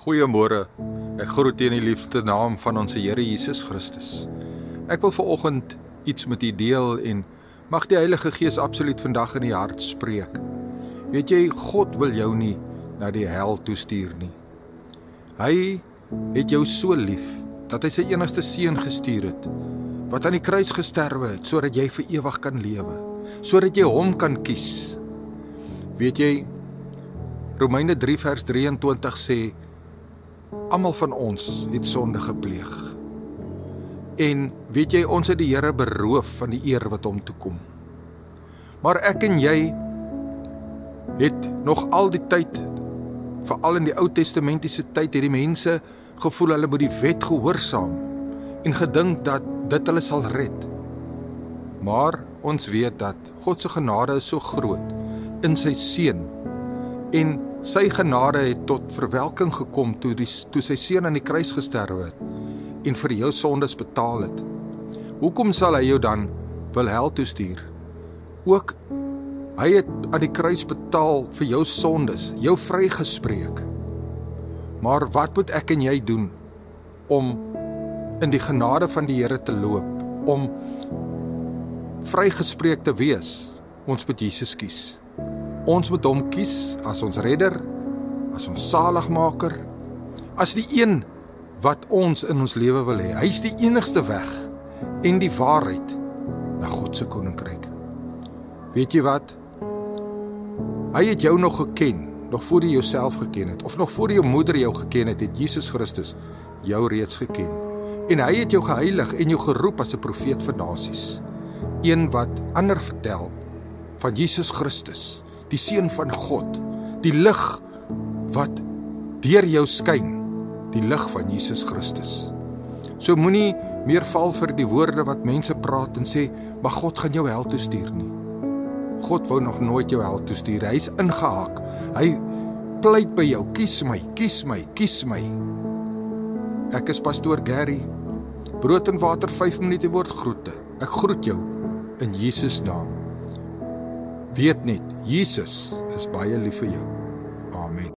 Goeiemôre, ek groet u in die liefde naam van ons Here Jesus Christus. Ek wil vanoggend iets met u deel en mag die Heilige Gees absoluut vandag in die hart spreek. Weet jy, God wil jou nie na die hel toestuur nie. Hy het jou so lief, dat hy sy enigste seun gestuur het, wat aan die kruis gesterwe het, sodat jy vir ewig kan lewe, sodat jy hom kan kies. Weet jy, Romeine 3 vers 23 sê, almal van ons het sonde gepleeg. En weet jy, ons het die Here beroof van die eer wat hom toekom. Maar ek en jy het nog al die tyd, veral in die Ou Testamentiese tyd, het die mense gevoel hulle moet die wet gehoorsaam en gedink dat dit hulle sal red. Maar ons weet dat God se genade is so groot in sy seun, en sy genade het tot verwelking gekom toe sy seun aan die kruis gesterwe het en vir jou sondes betaal het. Hoekom sal hy jou dan wil hel toestuur? Ook hy het aan die kruis betaal vir jou sondes, jou vrygespreek. Maar wat moet ek en jy doen om in die genade van die Here te loop, om vrygespreek te wees? Ons moet Jesus kies. Ons moet hom kies as ons redder, as ons saligmaker, as die een wat ons in ons lewe wil hê. Hy is die enigste weg en die waarheid na God se koninkryk. Weet jy wat? Hy het jou nog geken, nog voor jy jouself geken het, of nog voor jou moeder jou geken het, het Jesus Christus jou reeds geken. En hy het jou geheilig en jou geroep as 'n profeet vir nasies. Een wat ander vertel van Jesus Christus, die Seun van God, die lig wat deur jou skyn, die lig van Jesus Christus. So moenie meer val vir die woorde wat mense praat en sê, maar God gaan jou hel toestuur nie. God wou nog nooit jou hel toestuur, hy is ingehaak, hy pleit by jou, kies my, kies my, kies my. Ek is pastoor Gary, brood en water 5 minute woord groete, ek groet jou in Jesus naam. Weet net, Jesus is baie lief vir jou. Amen.